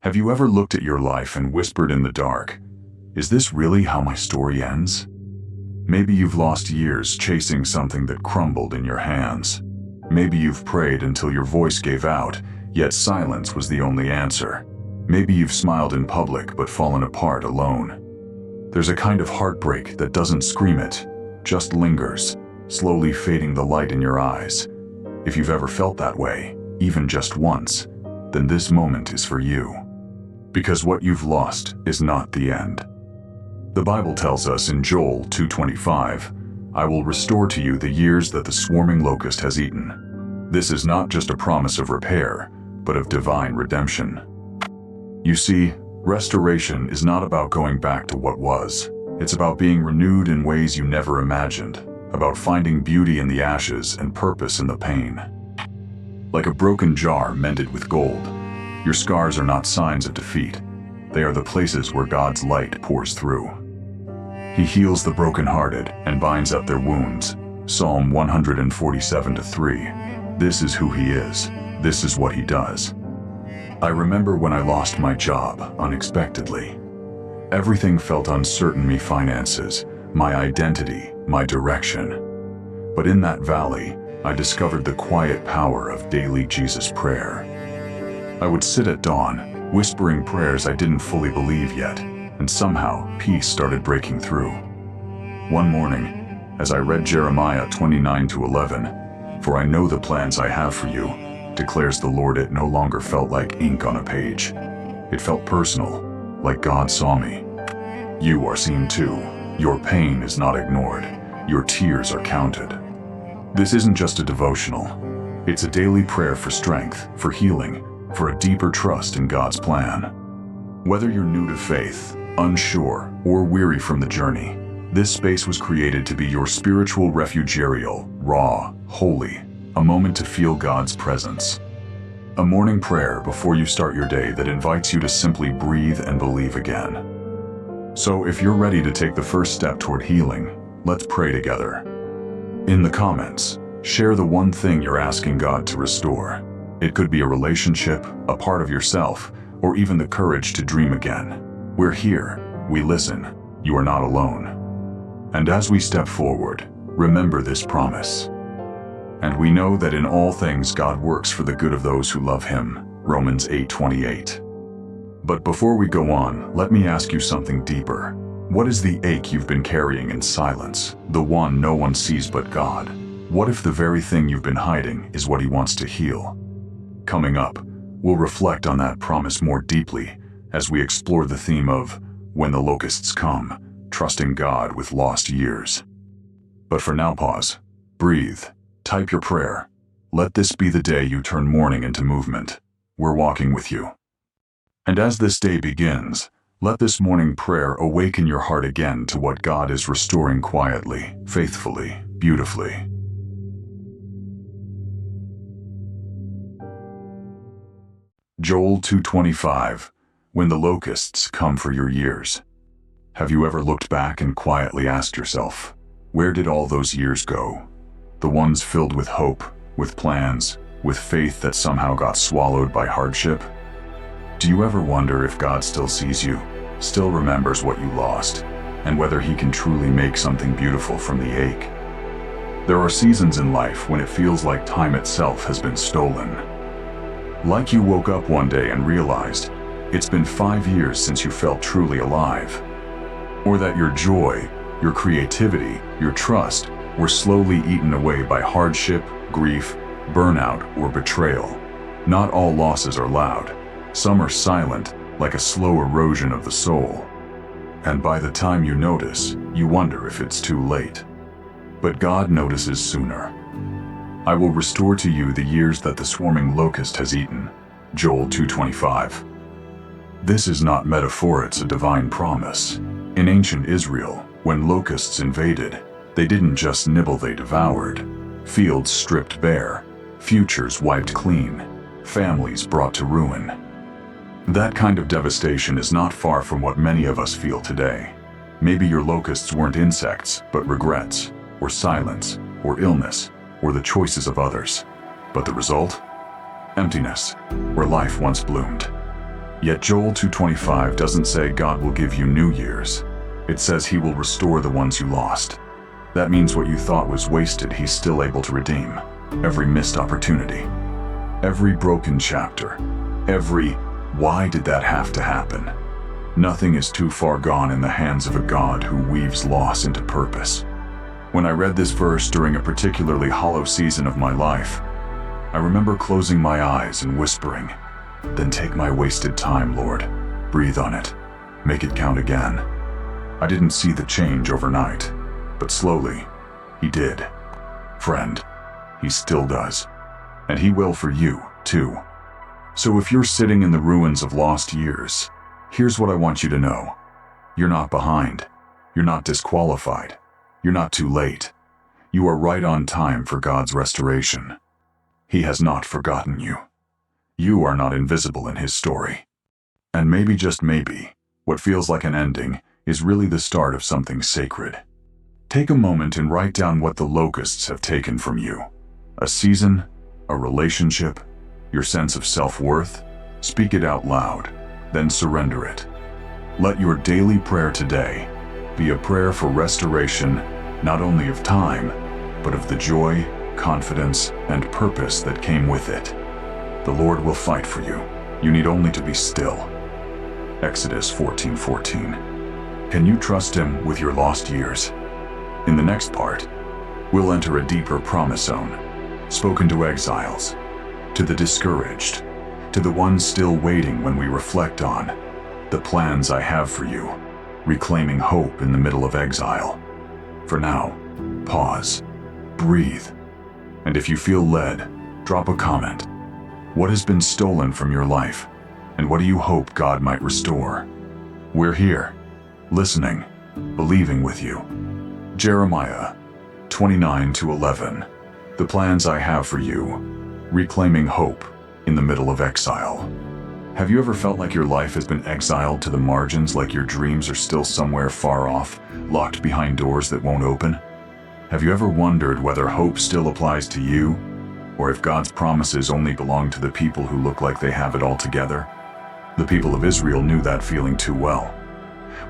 Have you ever looked at your life and whispered in the dark, "Is this really how my story ends?" Maybe you've lost years chasing something that crumbled in your hands. Maybe you've prayed until your voice gave out, yet silence was the only answer. Maybe you've smiled in public but fallen apart alone. There's a kind of heartbreak that doesn't scream it, just lingers, slowly fading the light in your eyes. If you've ever felt that way, even just once, then this moment is for you. Because what you've lost is not the end. The Bible tells us in Joel 2:25, "I will restore to you the years that the swarming locust has eaten." This is not just a promise of repair, but of divine redemption. You see, restoration is not about going back to what was. It's about being renewed in ways you never imagined, about finding beauty in the ashes and purpose in the pain. Like a broken jar mended with gold, your scars are not signs of defeat. They are the places where God's light pours through. He heals the brokenhearted and binds up their wounds. Psalm 147:3. This is who He is. This is what He does. I remember when I lost my job unexpectedly. Everything felt uncertain: my finances, my identity, my direction. But in that valley, I discovered the quiet power of daily Jesus prayer. I would sit at dawn, whispering prayers I didn't fully believe yet, and somehow peace started breaking through. One morning, as I read Jeremiah 29:11, "For I know the plans I have for you, declares the Lord," it no longer felt like ink on a page. It felt personal, like God saw me. You are seen too. Your pain is not ignored. Your tears are counted. This isn't just a devotional. It's a daily prayer for strength, for healing, for a deeper trust in God's plan. Whether you're new to faith, unsure, or weary from the journey, this space was created to be your spiritual refugial, raw, holy, a moment to feel God's presence. A morning prayer before you start your day that invites you to simply breathe and believe again. So if you're ready to take the first step toward healing, let's pray together. In the comments, share the one thing you're asking God to restore. It could be a relationship, a part of yourself, or even the courage to dream again. We're here, we listen, you are not alone. And as we step forward, remember this promise. And we know that in all things God works for the good of those who love Him. Romans 8:28. But before we go on, let me ask you something deeper. What is the ache you've been carrying in silence, the one no one sees but God? What if the very thing you've been hiding is what He wants to heal? Coming up, we'll reflect on that promise more deeply as we explore the theme of when the locusts come, trusting God with lost years. But for now, pause, breathe, type your prayer. Let this be the day you turn mourning into movement. We're walking with you. And as this day begins, let this morning prayer awaken your heart again to what God is restoring quietly, faithfully, beautifully. Joel 2:25, when the locusts come for your years. Have you ever looked back and quietly asked yourself, where did all those years go? The ones filled with hope, with plans, with faith that somehow got swallowed by hardship? Do you ever wonder if God still sees you, still remembers what you lost, and whether He can truly make something beautiful from the ache? There are seasons in life when it feels like time itself has been stolen. Like you woke up one day and realized it's been 5 years since you felt truly alive. Or that your joy, your creativity, your trust were slowly eaten away by hardship, grief, burnout, or betrayal. Not all losses are loud. Some are silent, like a slow erosion of the soul. And by the time you notice, you wonder if it's too late. But God notices sooner. I will restore to you the years that the swarming locust has eaten. Joel 2:25. This is not metaphor, it's a divine promise. In ancient Israel, when locusts invaded, they didn't just nibble, they devoured. Fields stripped bare, futures wiped clean, families brought to ruin. That kind of devastation is not far from what many of us feel today. Maybe your locusts weren't insects, but regrets, or silence, or illness, or the choices of others. But the result? Emptiness, where life once bloomed. Yet Joel 2:25 doesn't say God will give you new years. It says he will restore the ones you lost. That means what you thought was wasted, he's still able to redeem. Every missed opportunity, every broken chapter, every "why did that have to happen?" Nothing is too far gone in the hands of a God who weaves loss into purpose. When I read this verse during a particularly hollow season of my life, I remember closing my eyes and whispering, "Then take my wasted time, Lord. Breathe on it. Make it count again." I didn't see the change overnight, but slowly, he did. Friend, he still does. And he will for you, too. So if you're sitting in the ruins of lost years, here's what I want you to know. You're not behind. You're not disqualified. You're not too late. You are right on time for God's restoration. He has not forgotten you. You are not invisible in his story. And maybe, just maybe, what feels like an ending is really the start of something sacred. Take a moment and write down what the locusts have taken from you. A season, a relationship, your sense of self-worth. Speak it out loud, then surrender it. Let your daily prayer today be a prayer for restoration, not only of time, but of the joy, confidence, and purpose that came with it. The Lord will fight for you. You need only to be still. Exodus 14:14. Can you trust him with your lost years? In the next part, we'll enter a deeper promise zone, spoken to exiles, to the discouraged, to the ones still waiting when we reflect on the plans I have for you, reclaiming hope in the middle of exile. For now, pause, breathe, and if you feel led, drop a comment. What has been stolen from your life, and what do you hope God might restore? We're here, listening, believing with you. Jeremiah 29:11. The plans I have for you, reclaiming hope in the middle of exile. Have you ever felt like your life has been exiled to the margins, like your dreams are still somewhere far off, locked behind doors that won't open? Have you ever wondered whether hope still applies to you, or if God's promises only belong to the people who look like they have it all together? The people of Israel knew that feeling too well.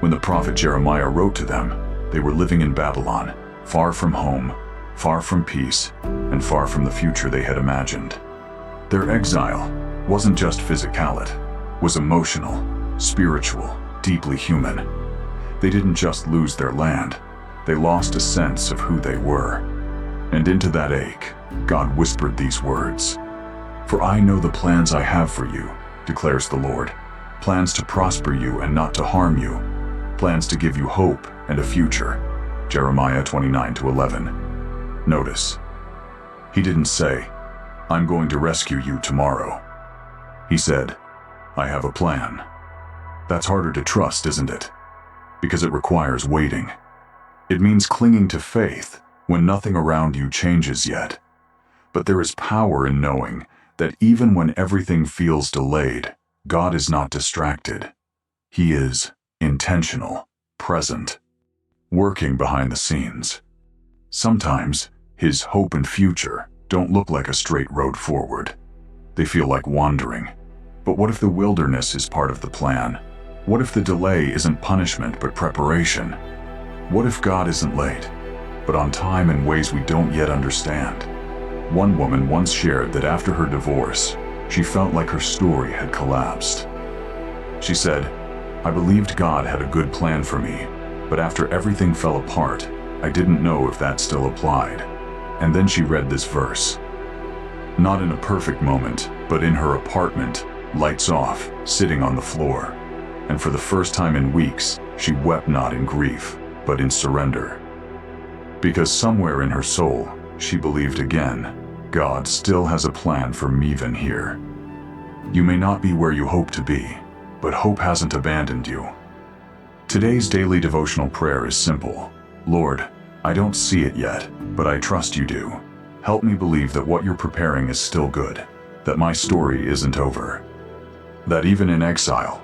When the prophet Jeremiah wrote to them, they were living in Babylon, far from home, far from peace, and far from the future they had imagined. Their exile wasn't just physical, it was emotional, spiritual, deeply human. They didn't just lose their land, they lost a sense of who they were. And into that ache, God whispered these words, "For I know the plans I have for you, declares the Lord, plans to prosper you and not to harm you, plans to give you hope and a future." Jeremiah 29:11. Notice, he didn't say, "I'm going to rescue you tomorrow." He said, "I have a plan." That's harder to trust, isn't it? Because it requires waiting. It means clinging to faith when nothing around you changes yet. But there is power in knowing that even when everything feels delayed, God is not distracted. He is intentional, present, working behind the scenes. Sometimes his hope and future don't look like a straight road forward. They feel like wandering. But what if the wilderness is part of the plan? What if the delay isn't punishment but preparation? What if God isn't late, but on time in ways we don't yet understand? One woman once shared that after her divorce, she felt like her story had collapsed. She said, "I believed God had a good plan for me, but after everything fell apart, I didn't know if that still applied." And then she read this verse. Not in a perfect moment, but in her apartment, lights off, sitting on the floor. And for the first time in weeks, she wept not in grief, but in surrender. Because somewhere in her soul, she believed again, God still has a plan for me even here. You may not be where you hope to be, but hope hasn't abandoned you. Today's daily devotional prayer is simple. Lord, I don't see it yet, but I trust you do. Help me believe that what you're preparing is still good, that my story isn't over, that even in exile,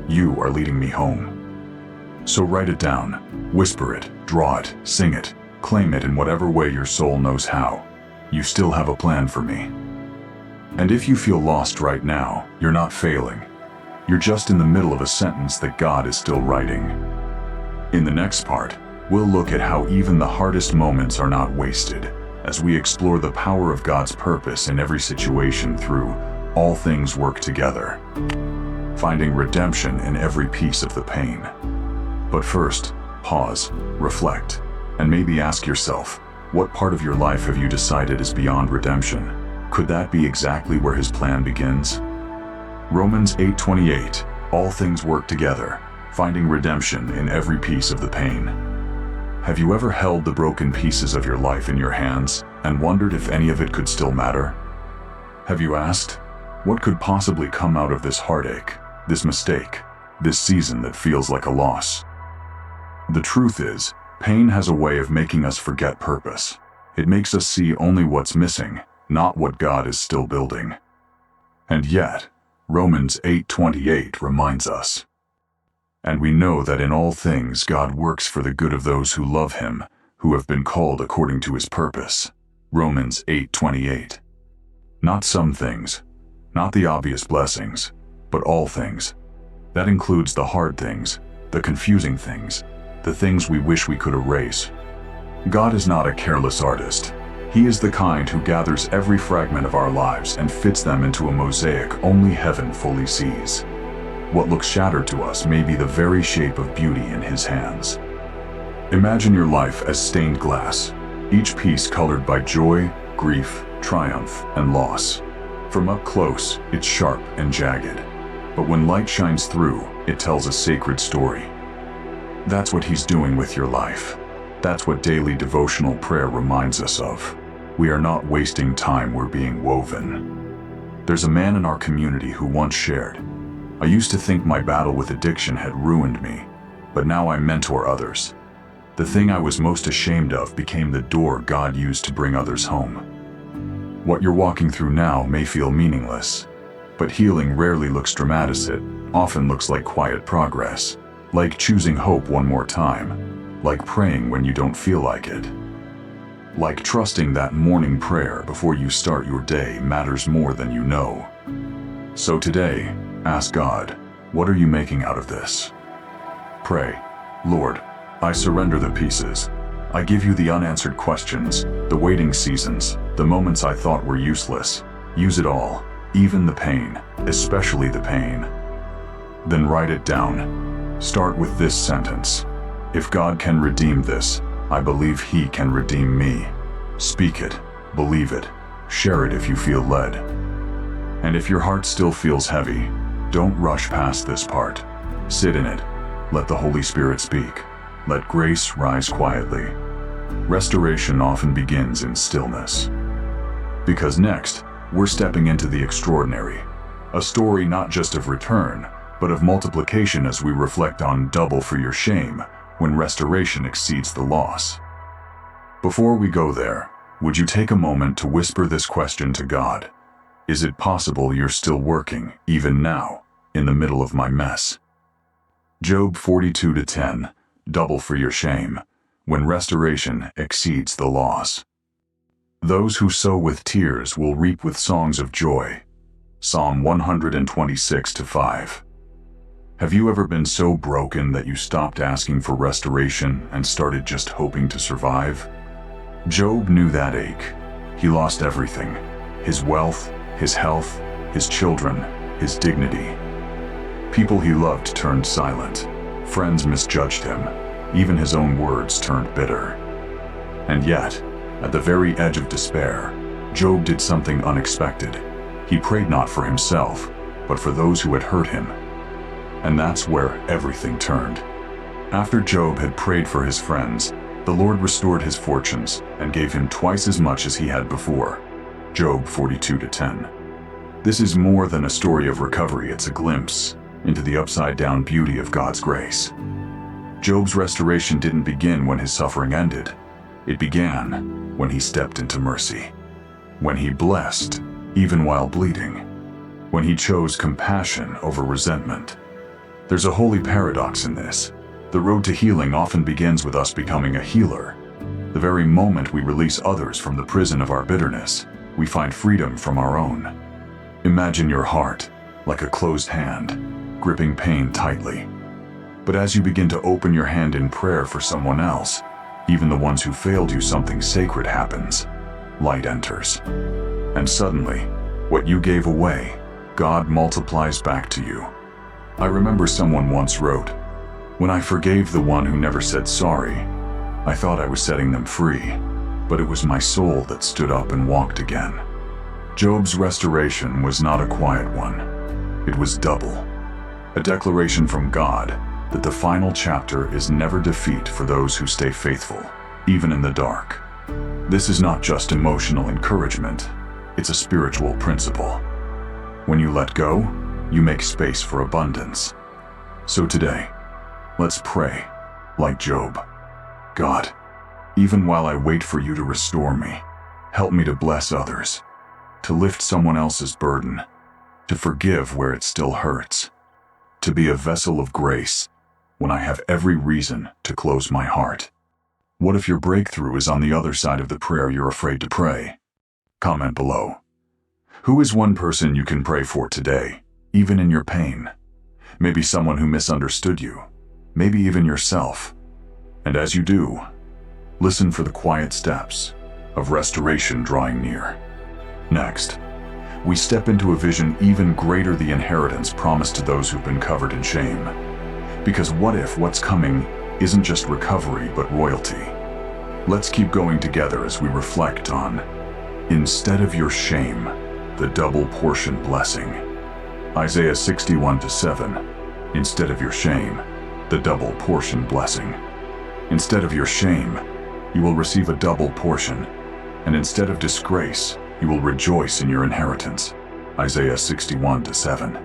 you are leading me home. So write it down, whisper it, draw it, sing it, claim it in whatever way your soul knows how. You still have a plan for me. And if you feel lost right now, you're not failing. You're just in the middle of a sentence that God is still writing. In the next part, we'll look at how even the hardest moments are not wasted, as we explore the power of God's purpose in every situation through all things work together, finding redemption in every piece of the pain. But first, pause, reflect, and maybe ask yourself, what part of your life have you decided is beyond redemption? Could that be exactly where His plan begins? Romans 8:28, all things work together, finding redemption in every piece of the pain. Have you ever held the broken pieces of your life in your hands and wondered if any of it could still matter? Have you asked, what could possibly come out of this heartache, this mistake, this season that feels like a loss? The truth is, pain has a way of making us forget purpose. It makes us see only what's missing, not what God is still building. And yet, Romans 8:28 reminds us, and we know that in all things God works for the good of those who love Him, who have been called according to His purpose. Romans 8:28. Not some things, not the obvious blessings, but all things. That includes the hard things, the confusing things, the things we wish we could erase. God is not a careless artist. He is the kind who gathers every fragment of our lives and fits them into a mosaic only heaven fully sees. What looks shattered to us may be the very shape of beauty in His hands. Imagine your life as stained glass, each piece colored by joy, grief, triumph, and loss. From up close, it's sharp and jagged. But when light shines through, it tells a sacred story. That's what He's doing with your life. That's what daily devotional prayer reminds us of. We are not wasting time, we're being woven. There's a man in our community who once shared, I used to think my battle with addiction had ruined me, but now I mentor others. The thing I was most ashamed of became the door God used to bring others home. What you're walking through now may feel meaningless, but healing rarely looks dramatic. It often looks like quiet progress, like choosing hope one more time, like praying when you don't feel like it. Like trusting that morning prayer before you start your day matters more than you know. So today, ask God, what are you making out of this? Pray, Lord, I surrender the pieces. I give you the unanswered questions, the waiting seasons, the moments I thought were useless. Use it all, even the pain, especially the pain. Then write it down. Start with this sentence. If God can redeem this, I believe He can redeem me. Speak it, believe it, share it if you feel led. And if your heart still feels heavy, don't rush past this part. Sit in it. Let the Holy Spirit speak. Let grace rise quietly. Restoration often begins in stillness. Because next, we're stepping into the extraordinary. A story not just of return, but of multiplication as we reflect on double for your shame when restoration exceeds the loss. Before we go there, would you take a moment to whisper this question to God? Is it possible you're still working, even now, in the middle of my mess? Job 42:10, double for your shame, when restoration exceeds the loss. Those who sow with tears will reap with songs of joy. Psalm 126:5. Have you ever been so broken that you stopped asking for restoration and started just hoping to survive? Job knew that ache. He lost everything: his wealth, his health, his children, his dignity. People he loved turned silent. Friends misjudged him. Even his own words turned bitter. And yet, at the very edge of despair, Job did something unexpected. He prayed not for himself, but for those who had hurt him. And that's where everything turned. After Job had prayed for his friends, the Lord restored his fortunes and gave him twice as much as he had before. Job 42:10. This is more than a story of recovery, it's a glimpse into the upside-down beauty of God's grace. Job's restoration didn't begin when his suffering ended. It began when he stepped into mercy. When he blessed, even while bleeding. When he chose compassion over resentment. There's a holy paradox in this. The road to healing often begins with us becoming a healer. The very moment we release others from the prison of our bitterness, we find freedom from our own. Imagine your heart, like a closed hand, gripping pain tightly. But as you begin to open your hand in prayer for someone else, even the ones who failed you, something sacred happens. Light enters. And suddenly, what you gave away, God multiplies back to you. I remember someone once wrote, "When I forgave the one who never said sorry, I thought I was setting them free, but it was my soul that stood up and walked again." Job's restoration was not a quiet one. It was double. A declaration from God that the final chapter is never defeat for those who stay faithful, even in the dark. This is not just emotional encouragement, it's a spiritual principle. When you let go, you make space for abundance. So today, let's pray, like Job. God, even while I wait for you to restore me, help me to bless others, to lift someone else's burden, to forgive where it still hurts, to be a vessel of grace when I have every reason to close my heart. What if your breakthrough is on the other side of the prayer you're afraid to pray? Comment below. Who is one person you can pray for today, even in your pain? Maybe someone who misunderstood you, maybe even yourself. And as you do, listen for the quiet steps of restoration drawing near. Next, we step into a vision even greater, the inheritance promised to those who've been covered in shame. Because what if what's coming isn't just recovery but royalty? Let's keep going together as we reflect on, instead of your shame, the double portion blessing. Isaiah 61:7, instead of your shame, the double portion blessing. Instead of your shame, you will receive a double portion, and instead of disgrace, you will rejoice in your inheritance. Isaiah 61:7.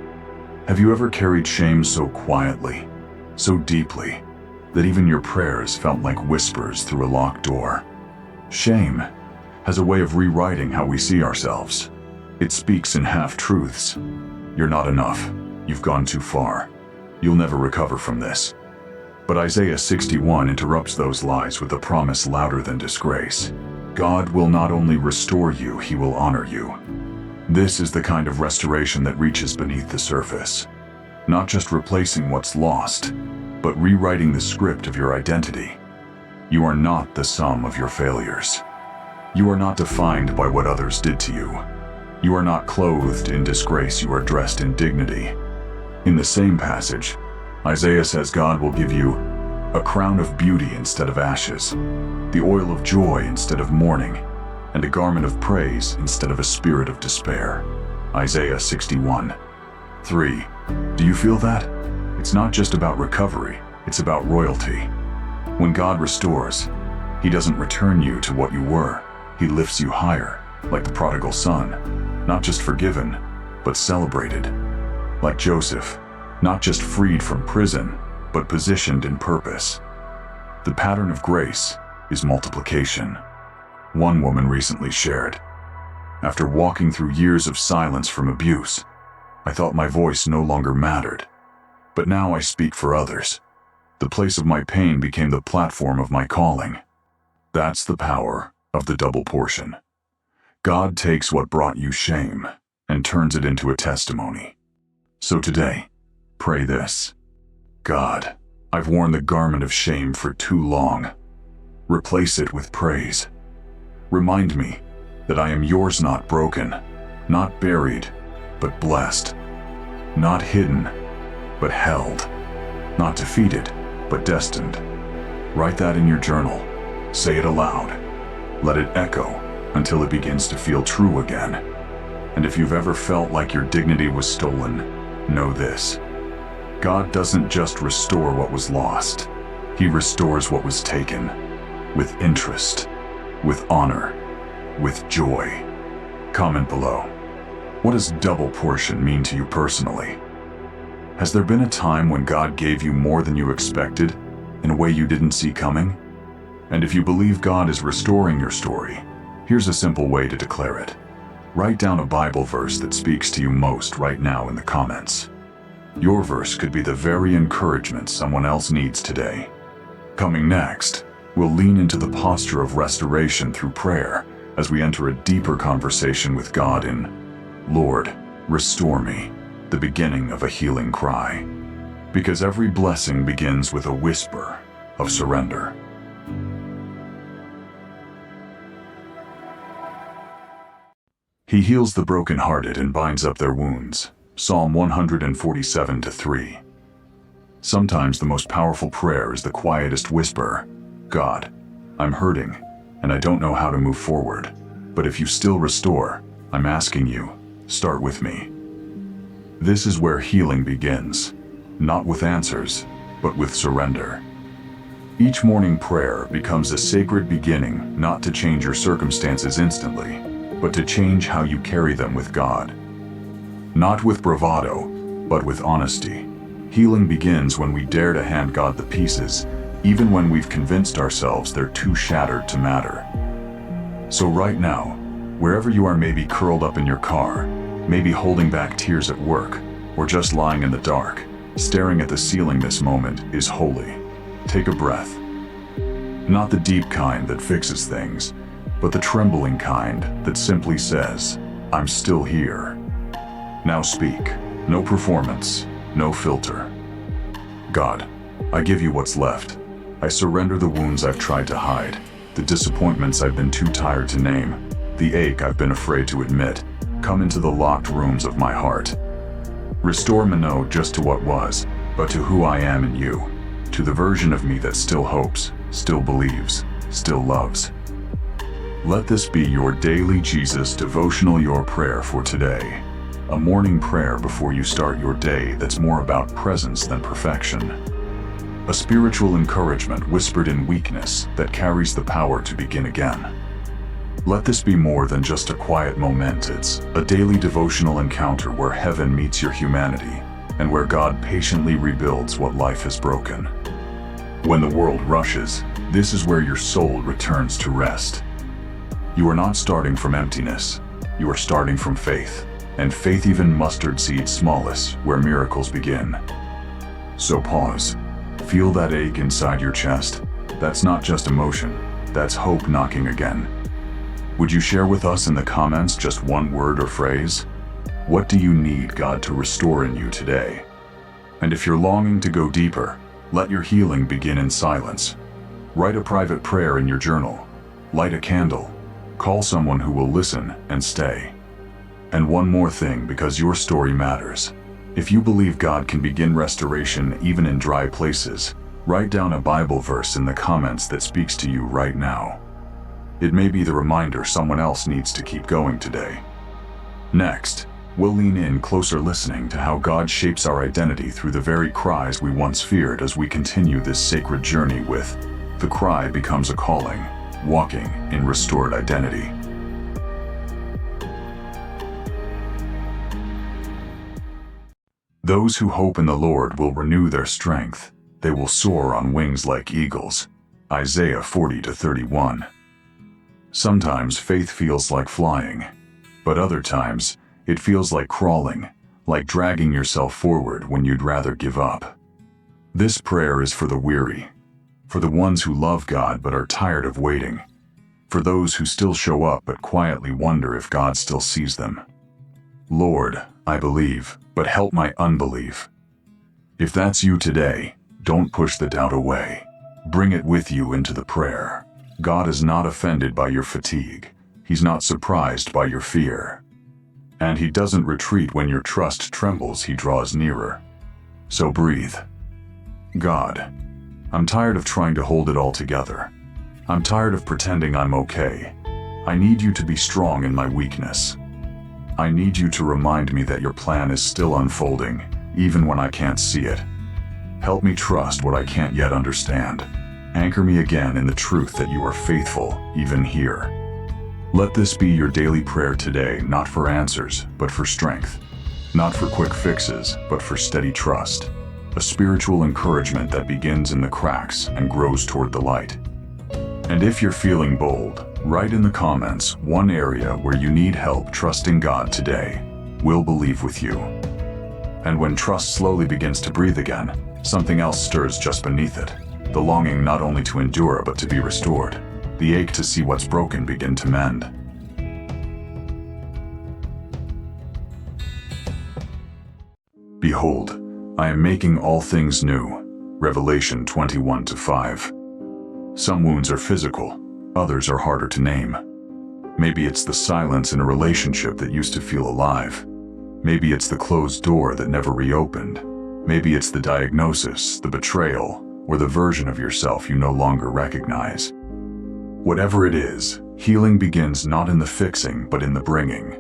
Have you ever carried shame so quietly, so deeply, that even your prayers felt like whispers through a locked door? Shame has a way of rewriting how we see ourselves. It speaks in half-truths. You're not enough. You've gone too far. You'll never recover from this. But Isaiah 61 interrupts those lies with a promise louder than disgrace. God will not only restore you, He will honor you. This is the kind of restoration that reaches beneath the surface. Not just replacing what's lost, but rewriting the script of your identity. You are not the sum of your failures. You are not defined by what others did to you. You are not clothed in disgrace, you are dressed in dignity. In the same passage, Isaiah says God will give you a crown of beauty instead of ashes, the oil of joy instead of mourning, and a garment of praise instead of a spirit of despair. Isaiah 61:3. Do you feel that? It's not just about recovery, it's about royalty. When God restores, He doesn't return you to what you were. He lifts you higher, like the prodigal son, not just forgiven, but celebrated. Like Joseph, not just freed from prison, but positioned in purpose. The pattern of grace is multiplication. One woman recently shared, "After walking through years of silence from abuse, I thought my voice no longer mattered. But now I speak for others. The place of my pain became the platform of my calling." That's the power of the double portion. God takes what brought you shame and turns it into a testimony. So today, pray this: God, I've worn the garment of shame for too long. Replace it with praise. Remind me that I am yours, not broken, not buried, but blessed, not hidden, but held, not defeated, but destined. Write that in your journal. Say it aloud. Let it echo until it begins to feel true again. And if you've ever felt like your dignity was stolen, know this: God doesn't just restore what was lost. He restores what was taken, with interest, with honor, with joy. Comment below. What does double portion mean to you personally? Has there been a time when God gave you more than you expected, in a way you didn't see coming? And if you believe God is restoring your story, here's a simple way to declare it. Write down a Bible verse that speaks to you most right now in the comments. Your verse could be the very encouragement someone else needs today. Coming next, we'll lean into the posture of restoration through prayer as we enter a deeper conversation with God in Lord, Restore Me, the beginning of a healing cry. Because every blessing begins with a whisper of surrender. He heals the brokenhearted and binds up their wounds. Psalm 147:3. Sometimes the most powerful prayer is the quietest whisper. God, I'm hurting, and I don't know how to move forward. But if you still restore, I'm asking you, start with me. This is where healing begins, not with answers, but with surrender. Each morning prayer becomes a sacred beginning, not to change your circumstances instantly, but to change how you carry them with God. Not with bravado, but with honesty. Healing begins when we dare to hand God the pieces, even when we've convinced ourselves they're too shattered to matter. So right now, wherever you are, maybe curled up in your car, maybe holding back tears at work, or just lying in the dark, staring at the ceiling, this moment is holy. Take a breath. Not the deep kind that fixes things, but the trembling kind that simply says, I'm still here. Now speak. No performance, no filter. God, I give you what's left. I surrender the wounds I've tried to hide, the disappointments I've been too tired to name, the ache I've been afraid to admit. Come into the locked rooms of my heart. Restore me not just to what was, but to who I am in you, to the version of me that still hopes, still believes, still loves. Let this be your daily Jesus devotional, your prayer for today. A morning prayer before you start your day that's more about presence than perfection. A spiritual encouragement whispered in weakness that carries the power to begin again. Let this be more than just a quiet moment. It's a daily devotional encounter where heaven meets your humanity and where God patiently rebuilds what life has broken. When the world rushes, this is where your soul returns to rest. You are not starting from emptiness, you are starting from faith, and faith, even mustard seed smallest, where miracles begin. So pause. Feel that ache inside your chest. That's not just emotion, that's hope knocking again. Would you share with us in the comments just one word or phrase? What do you need God to restore in you today? And if you're longing to go deeper, let your healing begin in silence. Write a private prayer in your journal. Light a candle. Call someone who will listen and stay. And one more thing, because your story matters. If you believe God can begin restoration even in dry places, write down a Bible verse in the comments that speaks to you right now. It may be the reminder someone else needs to keep going today. Next, we'll lean in closer, listening to how God shapes our identity through the very cries we once feared as we continue this sacred journey with The Cry Becomes a Calling, Walking in Restored Identity. Those who hope in the Lord will renew their strength. They will soar on wings like eagles. Isaiah 40:31. Sometimes faith feels like flying, but other times it feels like crawling, like dragging yourself forward when you'd rather give up. This prayer is for the weary, for the ones who love God but are tired of waiting, for those who still show up but quietly wonder if God still sees them. Lord, I believe, but help my unbelief. If that's you today, don't push the doubt away. Bring it with you into the prayer. God is not offended by your fatigue. He's not surprised by your fear. And He doesn't retreat when your trust trembles. He draws nearer. So breathe. God, I'm tired of trying to hold it all together. I'm tired of pretending I'm okay. I need you to be strong in my weakness. I need you to remind me that your plan is still unfolding, even when I can't see it. Help me trust what I can't yet understand. Anchor me again in the truth that you are faithful, even here. Let this be your daily prayer today, not for answers, but for strength. Not for quick fixes, but for steady trust. A spiritual encouragement that begins in the cracks and grows toward the light. And if you're feeling bold, write in the comments one area where you need help trusting God today. We'll believe with you. And when trust slowly begins to breathe again, something else stirs just beneath it. The longing not only to endure but to be restored. The ache to see what's broken begin to mend. Behold, I am making all things new. Revelation 21:5. Some wounds are physical, others are harder to name. Maybe it's the silence in a relationship that used to feel alive. Maybe it's the closed door that never reopened. Maybe it's the diagnosis, the betrayal, or the version of yourself you no longer recognize. Whatever it is, healing begins not in the fixing, but in the bringing.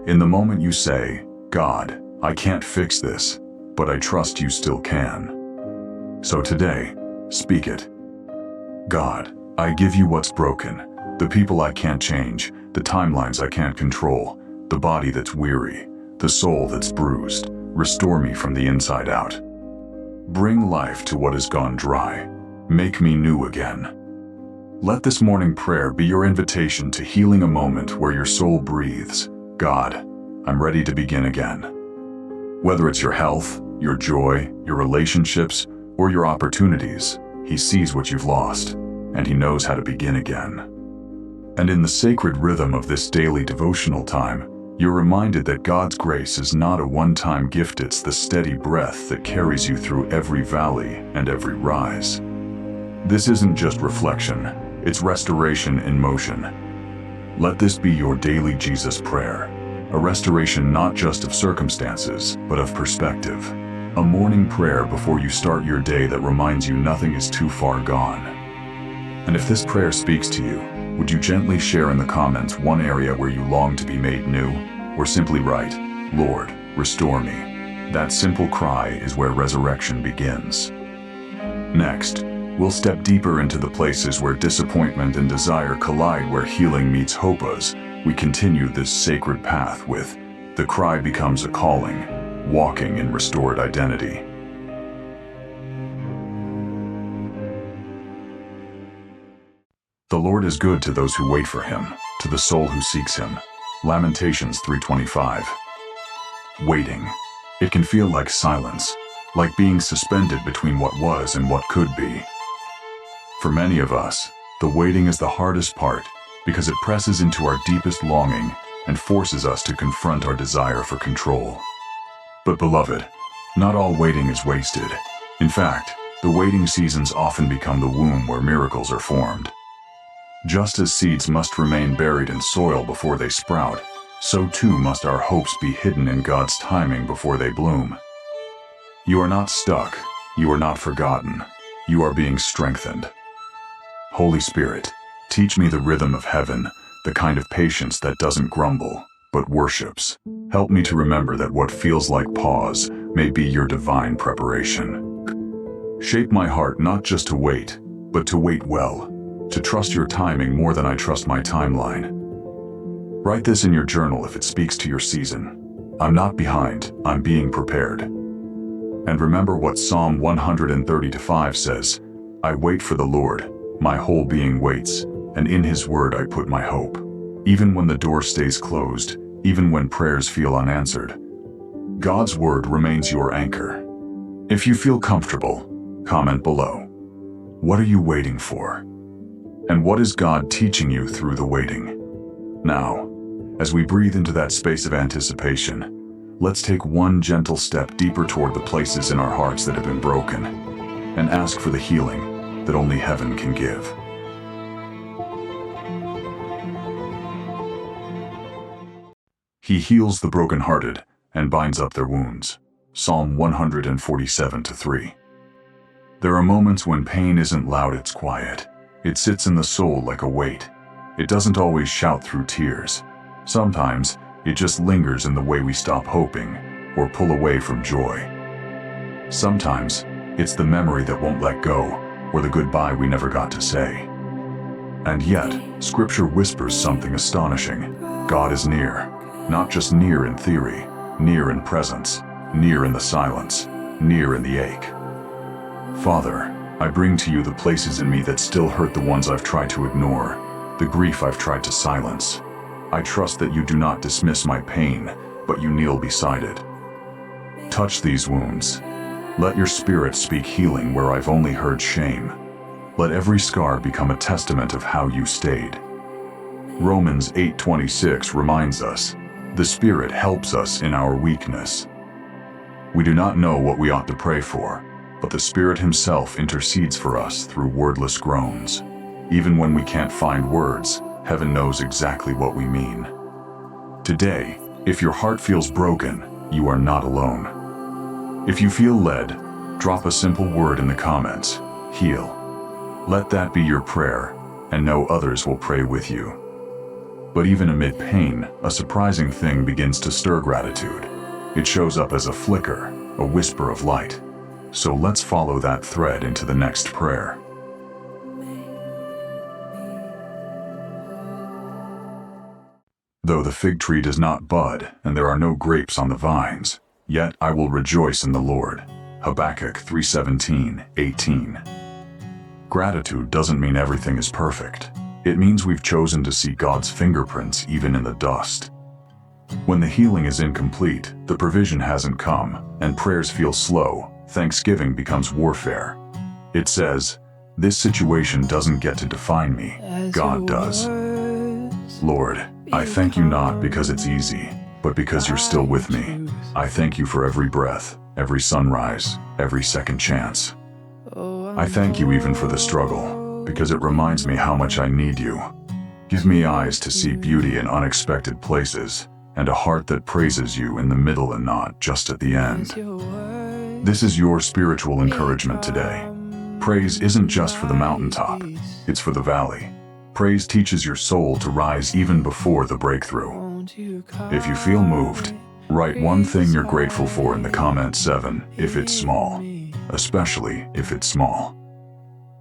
In the moment you say, God, I can't fix this, but I trust you still can. So today, speak it. God, I give you what's broken, the people I can't change, the timelines I can't control, the body that's weary, the soul that's bruised. Restore me from the inside out. Bring life to what has gone dry. Make me new again. Let this morning prayer be your invitation to healing, a moment where your soul breathes, God, I'm ready to begin again. Whether it's your health, your joy, your relationships, or your opportunities, He sees what you've lost, and He knows how to begin again. And in the sacred rhythm of this daily devotional time, you're reminded that God's grace is not a one-time gift, it's the steady breath that carries you through every valley and every rise. This isn't just reflection, it's restoration in motion. Let this be your daily Jesus prayer, a restoration not just of circumstances, but of perspective. A morning prayer before you start your day that reminds you nothing is too far gone. And if this prayer speaks to you, would you gently share in the comments one area where you long to be made new? Or simply write, Lord, restore me. That simple cry is where resurrection begins. Next, we'll step deeper into the places where disappointment and desire collide, where healing meets hope. As we continue this sacred path with The Cry Becomes a Calling, walking in restored identity. The Lord is good to those who wait for Him, to the soul who seeks Him. Lamentations 3:25. Waiting. It can feel like silence, like being suspended between what was and what could be. For many of us, the waiting is the hardest part because it presses into our deepest longing and forces us to confront our desire for control. But beloved, not all waiting is wasted. In fact, the waiting seasons often become the womb where miracles are formed. Just as seeds must remain buried in soil before they sprout, so too must our hopes be hidden in God's timing before they bloom. You are not stuck. You are not forgotten. You are being strengthened. Holy Spirit, teach me the rhythm of heaven, the kind of patience that doesn't grumble, but worships. Help me to remember that what feels like pause may be your divine preparation. Shape my heart not just to wait, but to wait well. To trust your timing more than I trust my timeline. Write this in your journal if it speaks to your season. I'm not behind, I'm being prepared. And remember what Psalm 130:5 says, I wait for the Lord, my whole being waits, and in His word I put my hope. Even when the door stays closed, even when prayers feel unanswered, God's word remains your anchor. If you feel comfortable, comment below. What are you waiting for? And what is God teaching you through the waiting? Now, as we breathe into that space of anticipation, let's take one gentle step deeper toward the places in our hearts that have been broken, and ask for the healing that only heaven can give. He heals the brokenhearted and binds up their wounds. Psalm 147:3. There are moments when pain isn't loud, it's quiet. It sits in the soul like a weight. It doesn't always shout through tears. Sometimes, it just lingers in the way we stop hoping or pull away from joy. Sometimes, it's the memory that won't let go, or the goodbye we never got to say. And yet, Scripture whispers something astonishing. God is near, not just near in theory, near in presence, near in the silence, near in the ache. Father, I bring to you the places in me that still hurt, the ones I've tried to ignore, the grief I've tried to silence. I trust that you do not dismiss my pain, but you kneel beside it. Touch these wounds. Let your Spirit speak healing where I've only heard shame. Let every scar become a testament of how you stayed. Romans 8:26 reminds us, the Spirit helps us in our weakness. We do not know what we ought to pray for, but the Spirit Himself intercedes for us through wordless groans. Even when we can't find words, heaven knows exactly what we mean. Today, if your heart feels broken, you are not alone. If you feel led, drop a simple word in the comments, heal. Let that be your prayer, and know others will pray with you. But even amid pain, a surprising thing begins to stir gratitude. It shows up as a flicker, a whisper of light. So let's follow that thread into the next prayer. Though the fig tree does not bud, and there are no grapes on the vines, yet I will rejoice in the Lord. Habakkuk 3:17-18. Gratitude doesn't mean everything is perfect. It means we've chosen to see God's fingerprints even in the dust. When the healing is incomplete, the provision hasn't come, and prayers feel slow, thanksgiving becomes warfare. It says, "This situation doesn't get to define me, God does." Lord, I thank you not because it's easy, but because you're still with me. I thank you for every breath, every sunrise, every second chance. I thank you even for the struggle, because it reminds me how much I need you. Give me eyes to see beauty in unexpected places, and a heart that praises you in the middle and not just at the end. This is your spiritual encouragement today. Praise isn't just for the mountaintop, it's for the valley. Praise teaches your soul to rise even before the breakthrough. If you feel moved, write one thing you're grateful for in the comment section, if it's small, especially if it's small.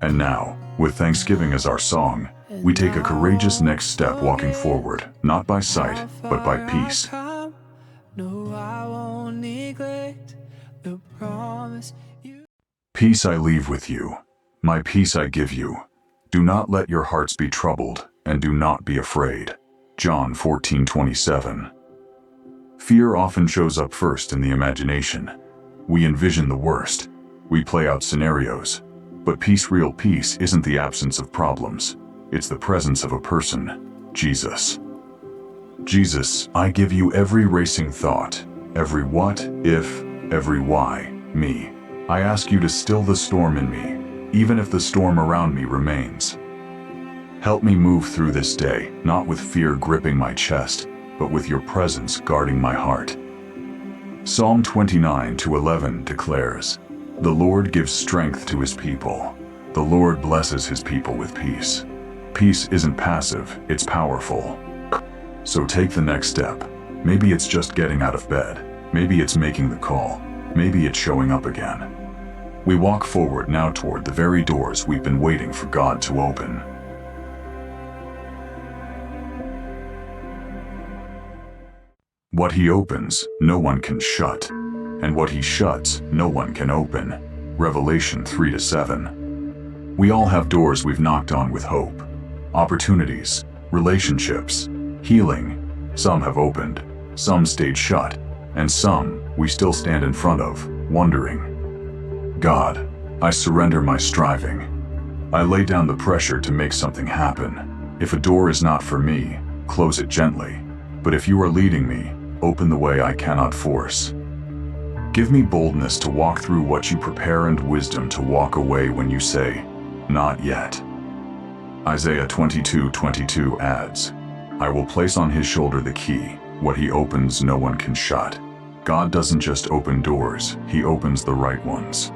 And now, with Thanksgiving as our song, we take a courageous next step walking forward, not by sight, but by peace. Peace I leave with you, my peace I give you. Do not let your hearts be troubled, and do not be afraid. John 14:27. Fear often shows up first in the imagination. We envision the worst. We play out scenarios. But real peace isn't the absence of problems. It's the presence of a person, Jesus. Jesus, I give you every racing thought, every what, if, every why, me. I ask you to still the storm in me, even if the storm around me remains. Help me move through this day, not with fear gripping my chest, but with your presence guarding my heart. Psalm 29:11 declares, "The Lord gives strength to his people. The Lord blesses his people with peace." Peace isn't passive, it's powerful. So take the next step. Maybe it's just getting out of bed. Maybe it's making the call. Maybe it's showing up again. We walk forward now toward the very doors we've been waiting for God to open. What he opens, no one can shut. And what he shuts, no one can open. Revelation 3-7. We all have doors we've knocked on with hope. Opportunities, relationships, healing. Some have opened, some stayed shut, and some we still stand in front of, wondering. God, I surrender my striving. I lay down the pressure to make something happen. If a door is not for me, close it gently. But if you are leading me, open the way I cannot force. Give me boldness to walk through what you prepare and wisdom to walk away when you say, not yet. Isaiah 22:22 adds, I will place on his shoulder the key. What he opens, no one can shut. God doesn't just open doors, he opens the right ones.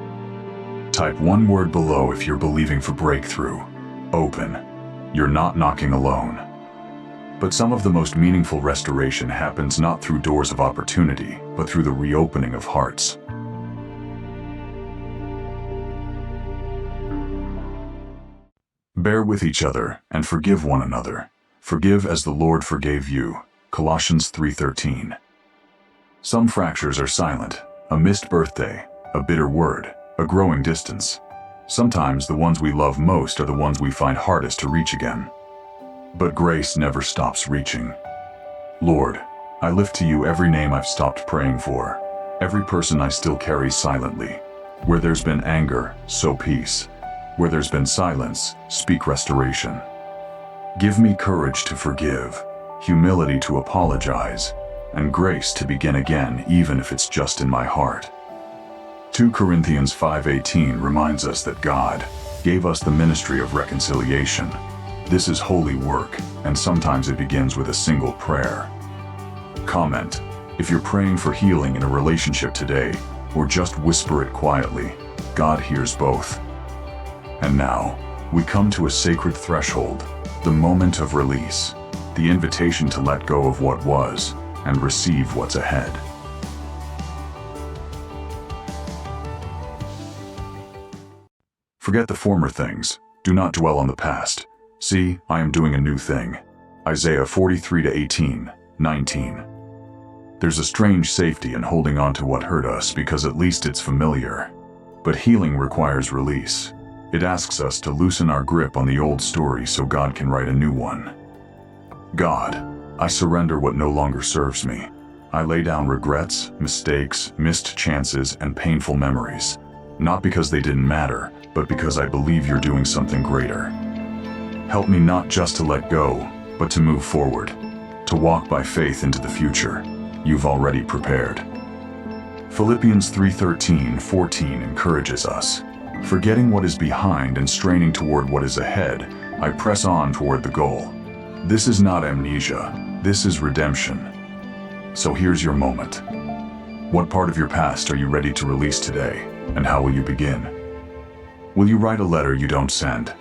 Type one word below if you're believing for breakthrough. Open. You're not knocking alone. But some of the most meaningful restoration happens not through doors of opportunity, but through the reopening of hearts. Bear with each other and forgive one another. Forgive as the Lord forgave you. Colossians 3:13. Some fractures are silent, a missed birthday, a bitter word, a growing distance. Sometimes the ones we love most are the ones we find hardest to reach again. But grace never stops reaching. Lord, I lift to you every name I've stopped praying for, every person I still carry silently. Where there's been anger, sow peace. Where there's been silence, speak restoration. Give me courage to forgive, humility to apologize, and grace to begin again even if it's just in my heart. 2 Corinthians 5:18 reminds us that God gave us the ministry of reconciliation. This is holy work, and sometimes it begins with a single prayer. Comment: if you're praying for healing in a relationship today, or just whisper it quietly, God hears both. And now, we come to a sacred threshold, the moment of release, the invitation to let go of what was and receive what's ahead. Forget the former things. Do not dwell on the past. See, I am doing a new thing. Isaiah 43:18-19. There's a strange safety in holding on to what hurt us because at least it's familiar. But healing requires release. It asks us to loosen our grip on the old story so God can write a new one. God, I surrender what no longer serves me. I lay down regrets, mistakes, missed chances, and painful memories. Not because they didn't matter, but because I believe you're doing something greater. Help me not just to let go, but to move forward, to walk by faith into the future you've already prepared. Philippians 3:13-14 encourages us. Forgetting what is behind and straining toward what is ahead, I press on toward the goal. This is not amnesia, this is redemption. So here's your moment. What part of your past are you ready to release today, and how will you begin? Will you write a letter you don't send?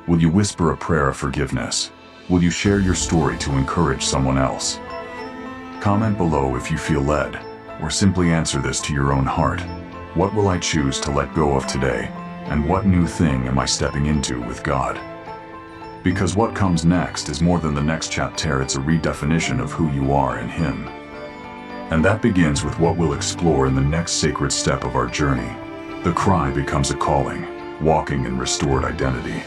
Will you whisper a prayer of forgiveness? Will you share your story to encourage someone else? Comment below if you feel led, or simply answer this to your own heart. What will I choose to let go of today, and what new thing am I stepping into with God? Because what comes next is more than the next chapter, it's a redefinition of who you are in Him. And that begins with what we'll explore in the next sacred step of our journey. The cry becomes a calling, walking in restored identity.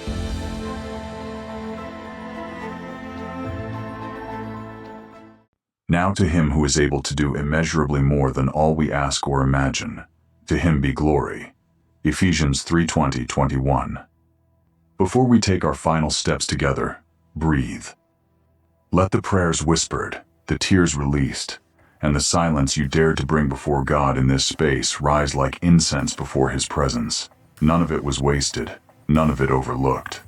Now to Him who is able to do immeasurably more than all we ask or imagine, to Him be glory. Ephesians 3:20-21. Before we take our final steps together, breathe. Let the prayers whispered, the tears released, and the silence you dared to bring before God in this space rise like incense before His presence. None of it was wasted, none of it overlooked.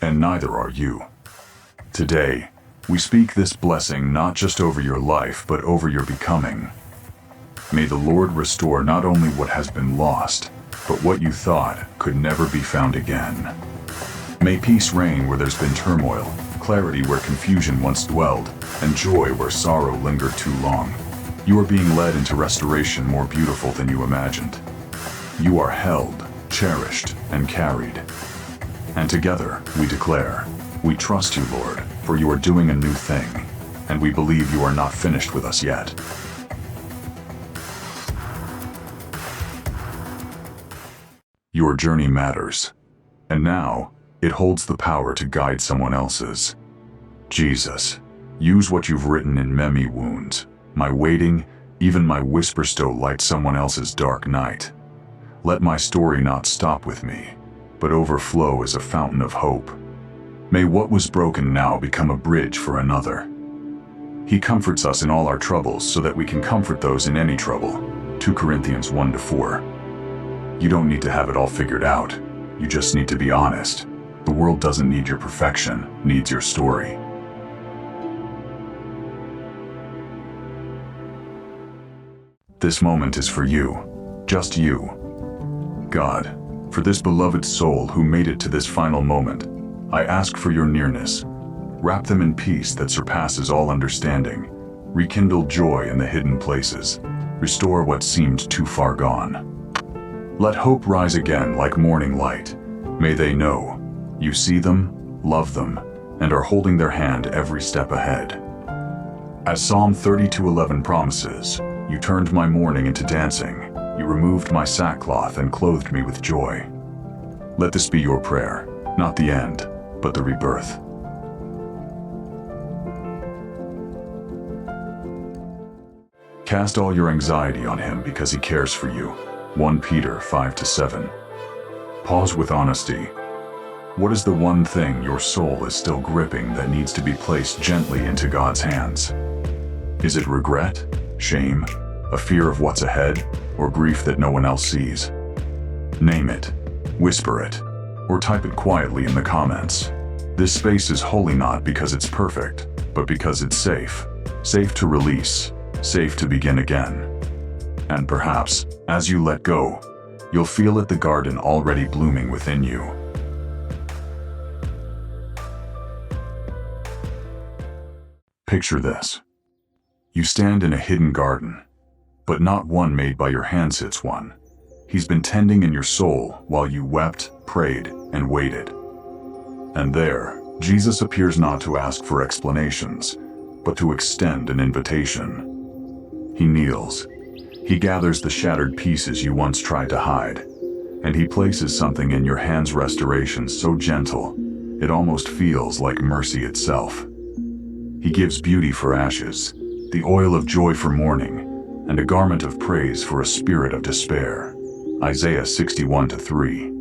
And neither are you. Today, we speak this blessing not just over your life, but over your becoming. May the Lord restore not only what has been lost, but what you thought could never be found again. May peace reign where there's been turmoil, clarity where confusion once dwelled, and joy where sorrow lingered too long. You are being led into restoration more beautiful than you imagined. You are held, cherished, and carried. And together, we declare, we trust you, Lord, for you are doing a new thing, and we believe you are not finished with us yet. Your journey matters, and now, it holds the power to guide someone else's. Jesus, use what you've written in me wounds, my waiting, even my whisper to light someone else's dark night. Let my story not stop with me, but overflow as a fountain of hope. May what was broken now become a bridge for another. He comforts us in all our troubles so that we can comfort those in any trouble. 2 Corinthians 1-4. You don't need to have it all figured out. You just need to be honest. The world doesn't need your perfection, needs your story. This moment is for you, just you. God, for this beloved soul who made it to this final moment, I ask for your nearness. Wrap them in peace that surpasses all understanding. Rekindle joy in the hidden places. Restore what seemed too far gone. Let hope rise again like morning light. May they know you see them, love them, and are holding their hand every step ahead. As Psalm 32:11 promises, you turned my mourning into dancing. You removed my sackcloth and clothed me with joy. Let this be your prayer, not the end, but the rebirth. Cast all your anxiety on Him because He cares for you. 1 Peter 5-7. Pause with honesty. What is the one thing your soul is still gripping that needs to be placed gently into God's hands? Is it regret, shame, a fear of what's ahead, or grief that no one else sees? Name it, whisper it, or type it quietly in the comments. This space is holy not because it's perfect, but because it's safe. Safe to release, safe to begin again. And perhaps, as you let go, you'll feel it, the garden already blooming within you. Picture this. You stand in a hidden garden, but not one made by your hands. It's one He's been tending in your soul while you wept, prayed, and waited. And there, Jesus appears not to ask for explanations, but to extend an invitation. He kneels. He gathers the shattered pieces you once tried to hide, and he places something in your hands, restoration so gentle, it almost feels like mercy itself. He gives beauty for ashes, the oil of joy for mourning, and a garment of praise for a spirit of despair. Isaiah 61:3.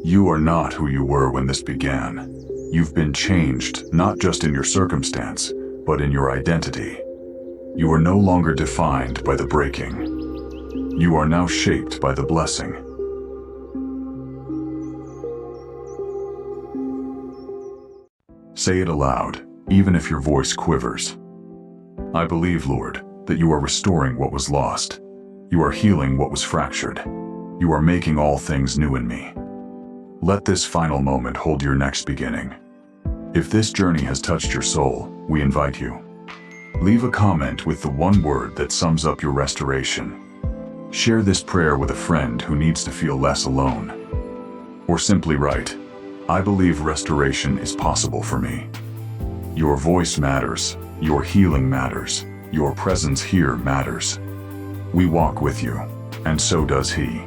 You are not who you were when this began. You've been changed, not just in your circumstance, but in your identity. You are no longer defined by the breaking. You are now shaped by the blessing. Say it aloud, even if your voice quivers. I believe, Lord, that you are restoring what was lost. You are healing what was fractured. You are making all things new in me. Let this final moment hold your next beginning. If this journey has touched your soul, we invite you. Leave a comment with the one word that sums up your restoration. Share this prayer with a friend who needs to feel less alone. Or simply write, I believe restoration is possible for me. Your voice matters, your healing matters, your presence here matters. We walk with you, and so does He.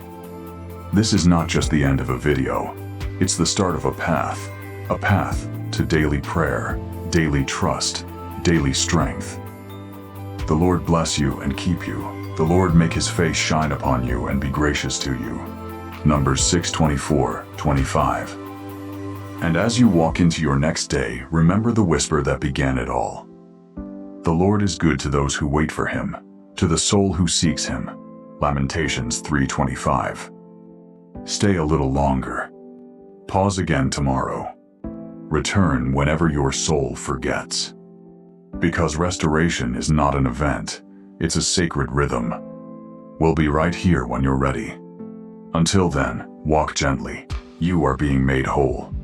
This is not just the end of a video, it's the start of a path to daily prayer, daily trust, daily strength. The Lord bless you and keep you. The Lord make His face shine upon you and be gracious to you. Numbers 6:24-25. And as you walk into your next day, remember the whisper that began it all. The Lord is good to those who wait for Him, to the soul who seeks Him. Lamentations 3:25. Stay a little longer. Pause again tomorrow. Return whenever your soul forgets. Because restoration is not an event, it's a sacred rhythm. We'll be right here when you're ready. Until then, walk gently. You are being made whole.